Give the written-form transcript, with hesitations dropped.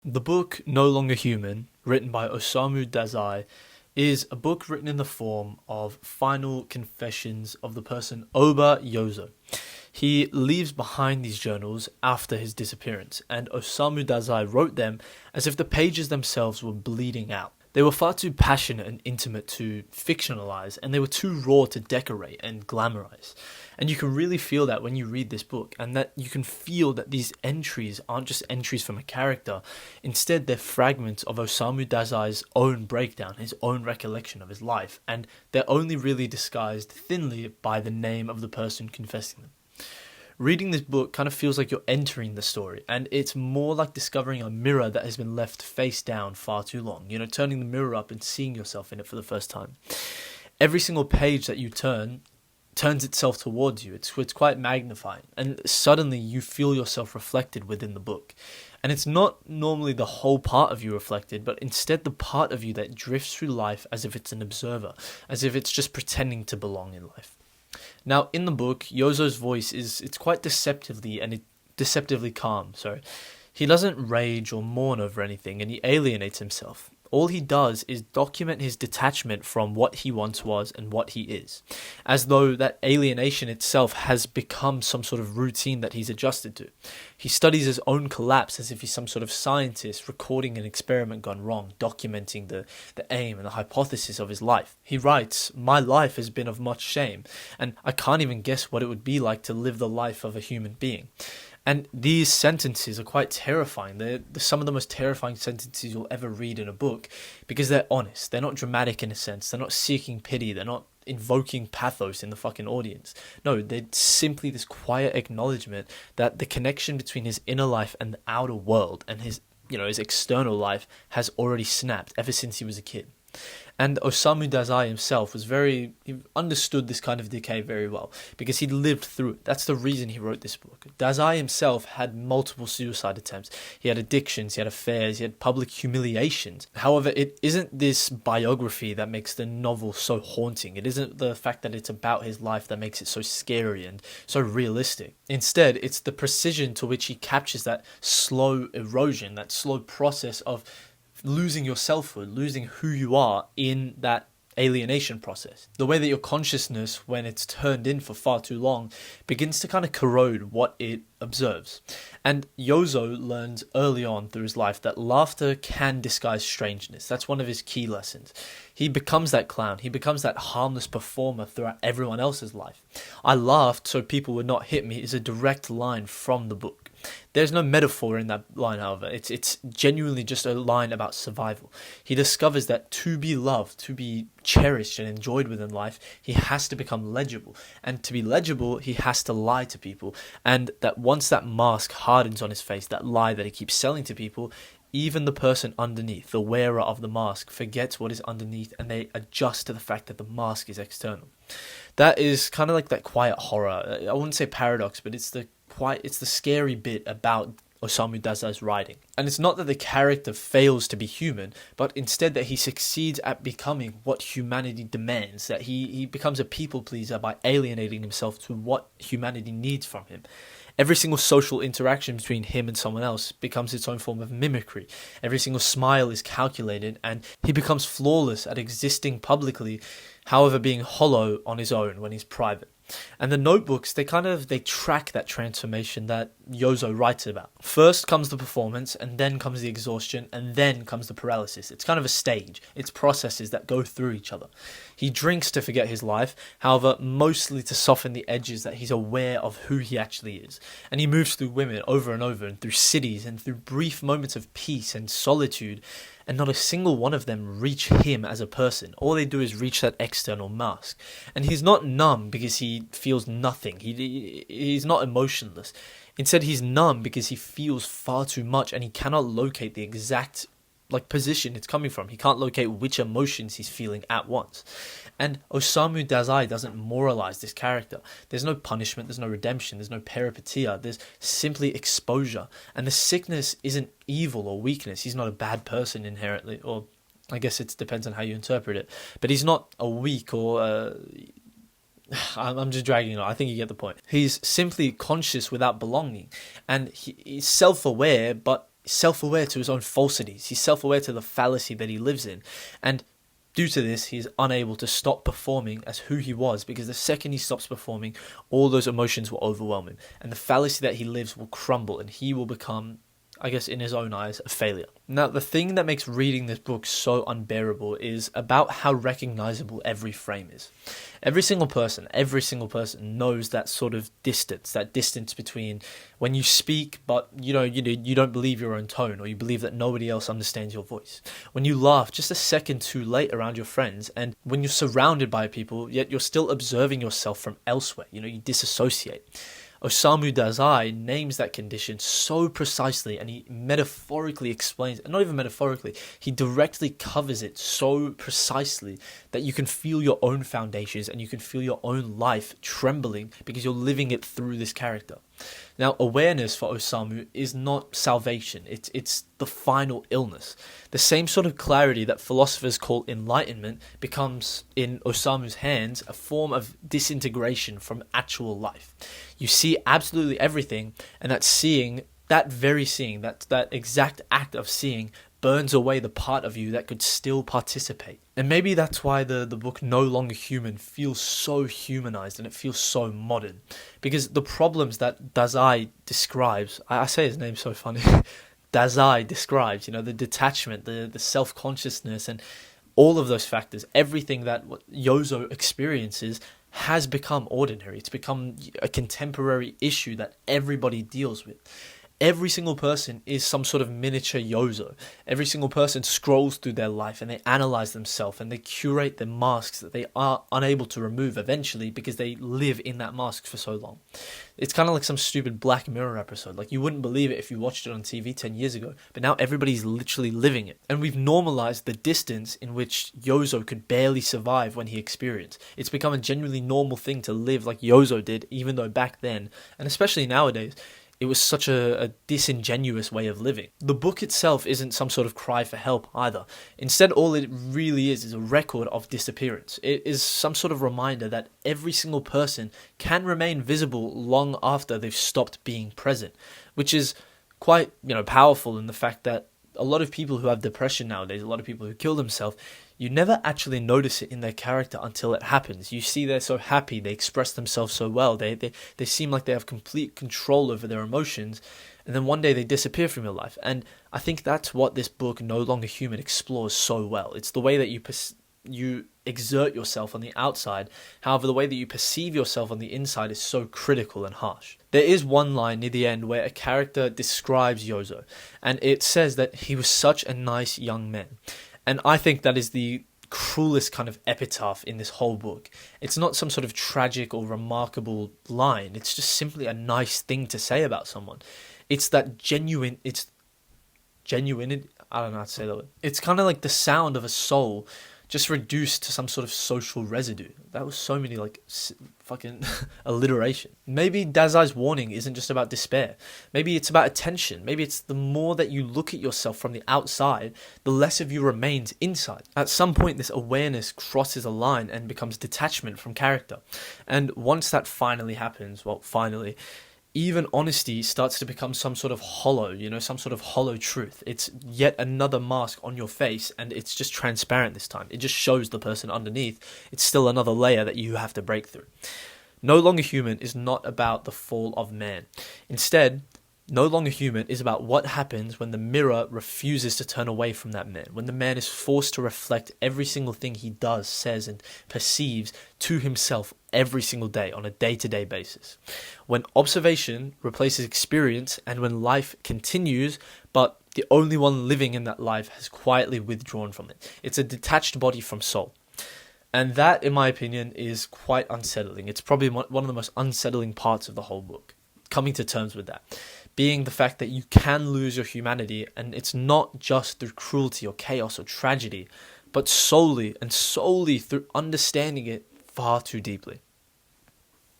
The book No Longer Human, written by Osamu Dazai, is a book written in the form of final confessions of the person Oba Yozo. He leaves behind these journals after his disappearance, and Osamu Dazai wrote them as if the pages themselves were bleeding out. They were far too passionate and intimate to fictionalize, and they were too raw to decorate and glamorize. And you can really feel that when you read this book, and that you can feel that these entries aren't just entries from a character. Instead, they're fragments of Osamu Dazai's own breakdown, his own recollection of his life, and they're only really disguised thinly by the name of the person confessing them. Reading this book kind of feels like you're entering the story, and it's more like discovering a mirror that has been left face down far too long. Turning the mirror up and seeing yourself in it for the first time. Every single page that you turns itself towards you. It's quite magnifying, and suddenly you feel yourself reflected within the book. And it's not normally the whole part of you reflected, but instead the part of you that drifts through life as if it's an observer, as if it's just pretending to belong in life. Now, in the book, Yozo's voice it's quite deceptively calm. He doesn't rage or mourn over anything, and he alienates himself. All he does is document his detachment from what he once was and what he is, as though that alienation itself has become some sort of routine that he's adjusted to. He studies his own collapse as if he's some sort of scientist recording an experiment gone wrong, documenting the aim and the hypothesis of his life. He writes, "My life has been of much shame, and I can't even guess what it would be like to live the life of a human being." And these sentences are quite terrifying. They're some of the most terrifying sentences you'll ever read in a book because they're honest. They're not dramatic in a sense. They're not seeking pity. They're not invoking pathos in the fucking audience. No, they're simply this quiet acknowledgement that the connection between his inner life and the outer world and his external life has already snapped ever since he was a kid. And Osamu Dazai himself he understood this kind of decay very well because he'd lived through it. That's the reason he wrote this book. Dazai himself had multiple suicide attempts. He had addictions, he had affairs, he had public humiliations. However, it isn't this biography that makes the novel so haunting. It isn't the fact that it's about his life that makes it so scary and so realistic. Instead, it's the precision to which he captures that slow erosion, that slow process of losing your selfhood, losing who you are in that alienation process. The way that your consciousness, when it's turned in for far too long, begins to kind of corrode what it observes. And Yozo learns early on through his life that laughter can disguise strangeness. That's one of his key lessons. He becomes that clown. He becomes that harmless performer throughout everyone else's life. "I laughed so people would not hit me" is a direct line from the book. There's no metaphor in that line, however. It's genuinely just a line about survival. He discovers that to be loved, to be cherished and enjoyed within life, he has to become legible. And to be legible, he has to lie to people. And that once that mask hardens on his face, that lie that he keeps selling to people, even the person underneath, the wearer of the mask, forgets what is underneath and they adjust to the fact that the mask is external. That is kind of like that quiet horror. I wouldn't say paradox, but it's the scary bit about Osamu Dazai's writing. And it's not that the character fails to be human, but instead that he succeeds at becoming what humanity demands, that he becomes a people pleaser by alienating himself to what humanity needs from him. Every single social interaction between him and someone else becomes its own form of mimicry. Every single smile is calculated, and he becomes flawless at existing publicly, however being hollow on his own when he's private. And the notebooks, they track that transformation that Yozo writes about. First comes the performance, and then comes the exhaustion, and then comes the paralysis. It's kind of a stage. It's processes that go through each other. He drinks to forget his life, however, mostly to soften the edges that he's aware of who he actually is. And he moves through women over and over, and through cities, and through brief moments of peace and solitude, and not a single one of them reach him as a person. All they do is reach that external mask. And he's not numb because he feels nothing. He's not emotionless. Instead, he's numb because he feels far too much and he cannot locate the exact position it's coming from. He can't locate which emotions he's feeling at once. And Osamu Dazai doesn't moralize this character. There's no punishment, there's no redemption, there's no peripetia, there's simply exposure. And the sickness isn't evil or weakness. He's not a bad person inherently, or I guess it depends on how you interpret it. But he's not a weak or I'm just dragging it on. I think you get the point. He's simply conscious without belonging. And he's self-aware, but self-aware to his own falsities. He's self-aware to the fallacy that he lives in. And due to this, he's unable to stop performing as who he was, because the second he stops performing, all those emotions will overwhelm him. And the fallacy that he lives will crumble, and he will become, I guess, in his own eyes, a failure. Now, the thing that makes reading this book so unbearable is about how recognizable every frame is. Every single person knows that sort of distance, between when you speak, but you don't believe your own tone, or you believe that nobody else understands your voice. When you laugh just a second too late around your friends, and when you're surrounded by people, yet you're still observing yourself from elsewhere. You disassociate. Osamu Dazai names that condition so precisely, and he metaphorically explains, not even metaphorically, he directly covers it so precisely that you can feel your own foundations and you can feel your own life trembling because you're living it through this character. Now, awareness for Osamu is not salvation, it's the final illness. The same sort of clarity that philosophers call enlightenment becomes, in Osamu's hands, a form of disintegration from actual life. You see absolutely everything, and that exact act of seeing burns away the part of you that could still participate. And maybe that's why the book No Longer Human feels so humanized, and it feels so modern. Because the problems that Dazai describes, I say his name so funny, Dazai describes, the detachment, the self-consciousness, and all of those factors, everything that what Yozo experiences has become ordinary. It's become a contemporary issue that everybody deals with. Every single person is some sort of miniature Yozo. Every single person scrolls through their life and they analyze themselves and they curate the masks that they are unable to remove eventually because they live in that mask for so long. It's kind of like some stupid Black Mirror episode. Like, you wouldn't believe it if you watched it on TV 10 years ago, but now everybody's literally living it. And we've normalized the distance in which Yozo could barely survive when he experienced. It's become a genuinely normal thing to live like Yozo did, even though back then, and especially nowadays, it was such a disingenuous way of living. The book itself isn't some sort of cry for help either. Instead, all it really is a record of disappearance. It is some sort of reminder that every single person can remain visible long after they've stopped being present, which is quite, powerful in the fact that a lot of people who have depression nowadays, a lot of people who kill themselves, you never actually notice it in their character until it happens. You see they're so happy, they express themselves so well, they seem like they have complete control over their emotions, and then one day they disappear from your life. And I think that's what this book, No Longer Human, explores so well. It's the way that you exert yourself on the outside, however the way that you perceive yourself on the inside is so critical and harsh. There is one line near the end where a character describes Yozo, and it says that he was such a nice young man. And I think that is the cruelest kind of epitaph in this whole book. It's not some sort of tragic or remarkable line. It's just simply a nice thing to say about someone. It's that genuine, I don't know how to say that word. It's kind of like the sound of a soul just reduced to some sort of social residue. That was so many fucking alliteration. Maybe Dazai's warning isn't just about despair. Maybe it's about attention. Maybe it's the more that you look at yourself from the outside, the less of you remains inside. At some point, this awareness crosses a line and becomes detachment from character. And once that finally happens, even honesty starts to become some sort of hollow, some sort of hollow truth. It's yet another mask on your face, and it's just transparent this time. It just shows the person underneath. It's still another layer that you have to break through. No Longer Human is not about the fall of man. Instead, No Longer Human is about what happens when the mirror refuses to turn away from that man, when the man is forced to reflect every single thing he does, says, and perceives to himself every single day on a day-to-day basis. When observation replaces experience, and when life continues, but the only one living in that life has quietly withdrawn from it. It's a detached body from soul. And that, in my opinion, is quite unsettling. It's probably one of the most unsettling parts of the whole book. Coming to terms with that. Being the fact that you can lose your humanity, and it's not just through cruelty or chaos or tragedy, but solely through understanding it far too deeply.